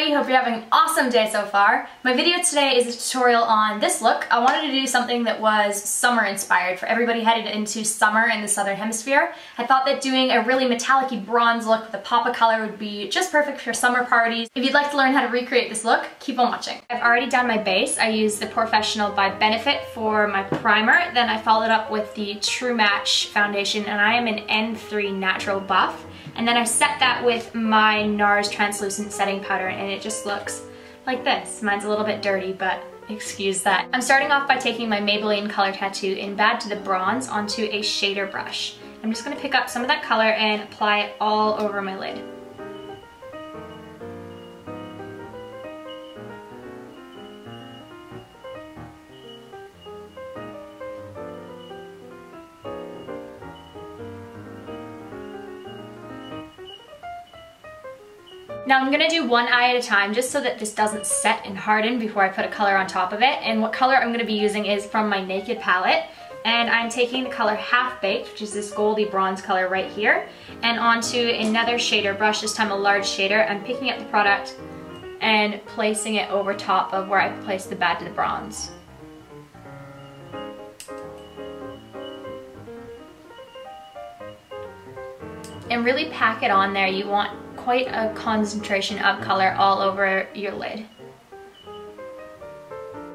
everybody, hope you're having an awesome day so far. My video today is a tutorial on this look. I wanted to do something that was summer inspired for everybody headed into summer in the southern hemisphere. I thought that doing a really metallic-y bronze look with a pop of color would be just perfect for summer parties. If you'd like to learn how to recreate this look, keep on watching. I've already done my base. I used the Porefessional by Benefit for my primer, then I followed up with the True Match foundation, and I am an N3 Natural Buff. And then I set that with my NARS translucent setting powder, and it just looks like this. Mine's a little bit dirty, but excuse that. I'm starting off by taking my Maybelline Color Tattoo in Bad to the Bronze onto a shader brush. I'm just gonna pick up some of that color and apply it all over my lid. Now I'm gonna do one eye at a time just so that this doesn't set and harden before I put a color on top of it. And what color I'm gonna be using is from my Naked palette. And I'm taking the color Half Baked, which is this goldy bronze color right here, and onto another shader brush, this time a large shader. I'm picking up the product and placing it over top of where I placed the Bad to the Bronze. And really pack it on there. You want quite a concentration of color all over your lid.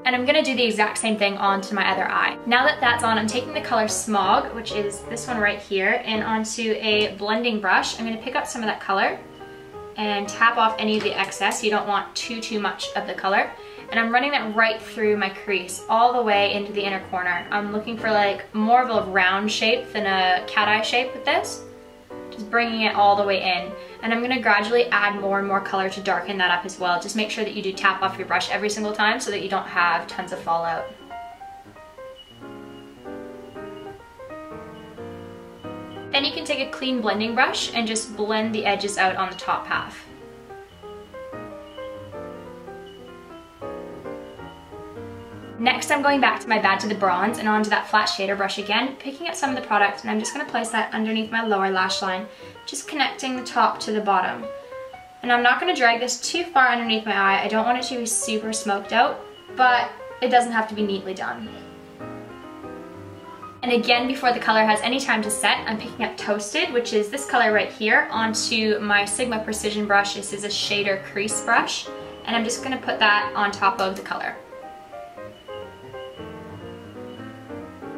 And I'm gonna do the exact same thing onto my other eye. Now that that's on, I'm taking the color Smog, which is this one right here, and onto a blending brush. I'm gonna pick up some of that color and tap off any of the excess. You don't want too much of the color. And I'm running that right through my crease, all the way into the inner corner. I'm looking for like more of a round shape than a cat eye shape with this. Just bringing it all the way in. And I'm gonna gradually add more and more color to darken that up as well. Just make sure that you do tap off your brush every single time so that you don't have tons of fallout. Then you can take a clean blending brush and just blend the edges out on the top half. Next, I'm going back to my Bad to the Bronze and onto that flat shader brush again, picking up some of the product, and I'm just going to place that underneath my lower lash line, just connecting the top to the bottom. And I'm not going to drag this too far underneath my eye. I don't want it to be super smoked out, but it doesn't have to be neatly done. And again, before the color has any time to set, I'm picking up Toasted, which is this color right here, onto my Sigma Precision brush. This is a shader crease brush, and I'm just going to put that on top of the color.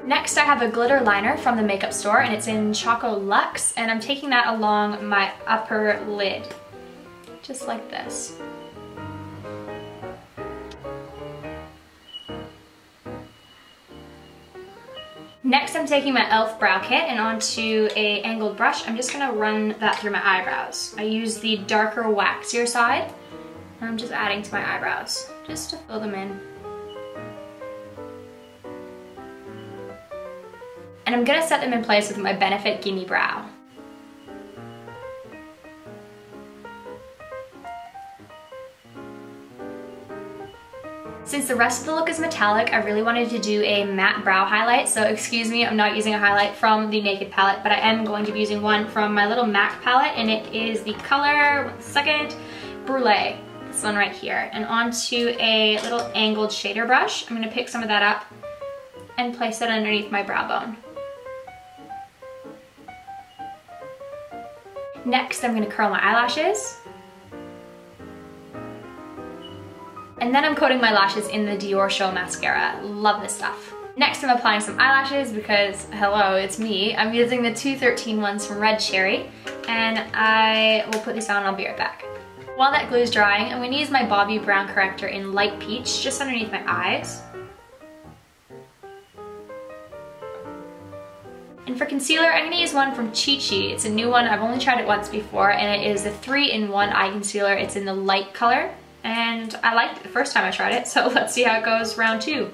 Next, I have a glitter liner from the makeup store, and it's in Choco Luxe, and I'm taking that along my upper lid, just like this. Next, I'm taking my e.l.f. brow kit, and onto a angled brush, I'm just gonna run that through my eyebrows. I use the darker waxier side, and I'm just adding to my eyebrows, just to fill them in. And I'm gonna set them in place with my Benefit Gimme Brow. Since the rest of the look is metallic, I really wanted to do a matte brow highlight, so excuse me, I'm not using a highlight from the Naked palette, but I am going to be using one from my little MAC palette, and it is the color, 1 second, Brulee. This one right here. And onto a little angled shader brush, I'm gonna pick some of that up and place it underneath my brow bone. Next, I'm gonna curl my eyelashes. And then I'm coating my lashes in the Dior Show mascara. Love this stuff. Next, I'm applying some eyelashes because, hello, it's me. I'm using the 213 ones from Red Cherry, and I will put these on and I'll be right back. While that glue is drying, I'm gonna use my Bobbi Brown Corrector in Light Peach, just underneath my eyes. And for concealer, I'm going to use one from Chi Chi. It's a new one. I've only tried it once before, and it is a 3-in-1 eye concealer. It's in the light color, and I liked it the first time I tried it, so let's see how it goes round 2.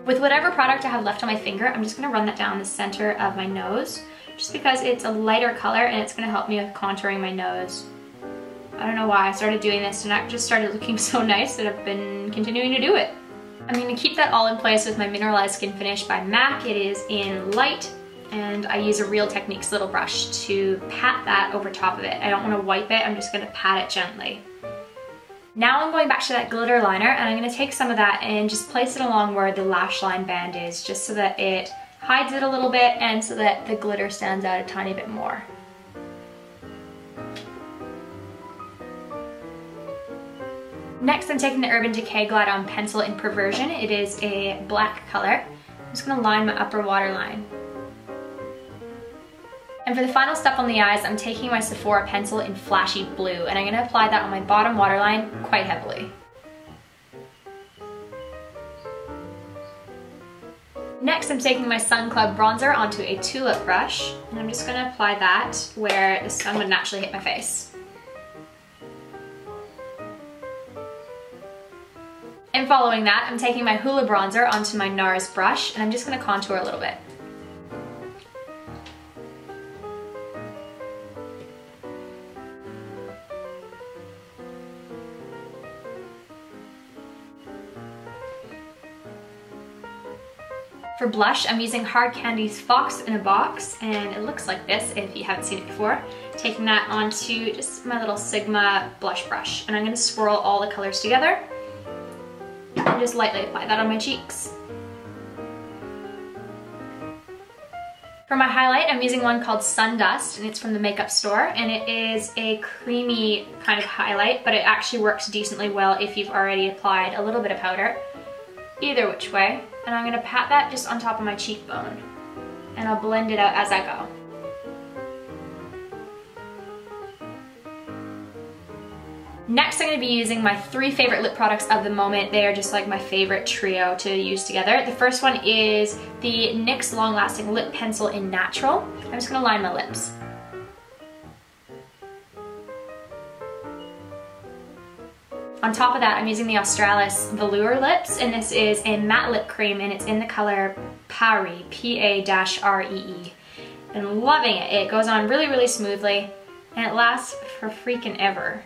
With whatever product I have left on my finger, I'm just going to run that down the center of my nose, just because it's a lighter color and it's going to help me with contouring my nose. I don't know why I started doing this, and it just started looking so nice that I've been continuing to do it. I'm going to keep that all in place with my Mineralized Skinfinish by MAC. It is in light, and I use a Real Techniques little brush to pat that over top of it. I don't want to wipe it, I'm just going to pat it gently. Now I'm going back to that glitter liner, and I'm going to take some of that and just place it along where the lash line band is, just so that it hides it a little bit and so that the glitter stands out a tiny bit more. Next, I'm taking the Urban Decay Glide On pencil in Perversion. It is a black color. I'm just going to line my upper waterline. And for the final step on the eyes, I'm taking my Sephora pencil in Flashy Blue, and I'm going to apply that on my bottom waterline quite heavily. Next, I'm taking my Sun Club bronzer onto a tulip brush, and I'm just going to apply that where the sun would naturally hit my face. And following that, I'm taking my Hoola bronzer onto my NARS brush, and I'm just going to contour a little bit. For blush, I'm using Hard Candy's Fox in a Box, and it looks like this if you haven't seen it before. Taking that onto just my little Sigma blush brush, and I'm going to swirl all the colors together and just lightly apply that on my cheeks. For my highlight, I'm using one called Sundust, and it's from the makeup store, and it is a creamy kind of highlight, but it actually works decently well if you've already applied a little bit of powder. Either which way. And I'm going to pat that just on top of my cheekbone, and I'll blend it out as I go. Next, I'm going to be using my 3 favorite lip products of the moment. They are just like my favorite trio to use together. The first one is the NYX Long Lasting Lip Pencil in Natural. I'm just going to line my lips. On top of that, I'm using the Australis Velour Lips, and this is a matte lip cream, and it's in the color Paree, P-A-R-E-E. And loving it. It goes on really, really smoothly, and it lasts for freaking ever.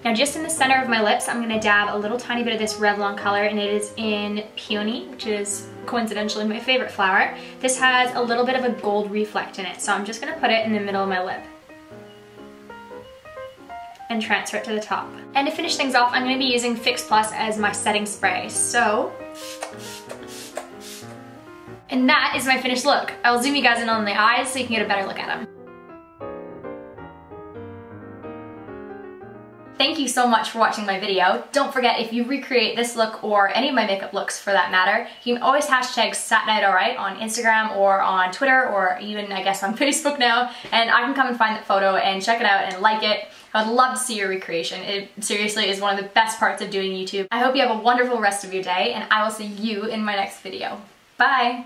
Now just in the center of my lips, I'm going to dab a little tiny bit of this Revlon color, and it is in Peony, which is coincidentally my favorite flower. This has a little bit of a gold reflect in it, so I'm just going to put it in the middle of my lip and transfer it to the top. And to finish things off, I'm going to be using Fix Plus as my setting spray. And that is my finished look. I'll zoom you guys in on the eyes so you can get a better look at them. Thank you so much for watching my video. Don't forget, if you recreate this look or any of my makeup looks for that matter, you can always hashtag Satnightalrite on Instagram or on Twitter or even I guess on Facebook now, and I can come and find that photo and check it out and like it. I would love to see your recreation. It seriously is one of the best parts of doing YouTube. I hope you have a wonderful rest of your day, and I will see you in my next video. Bye!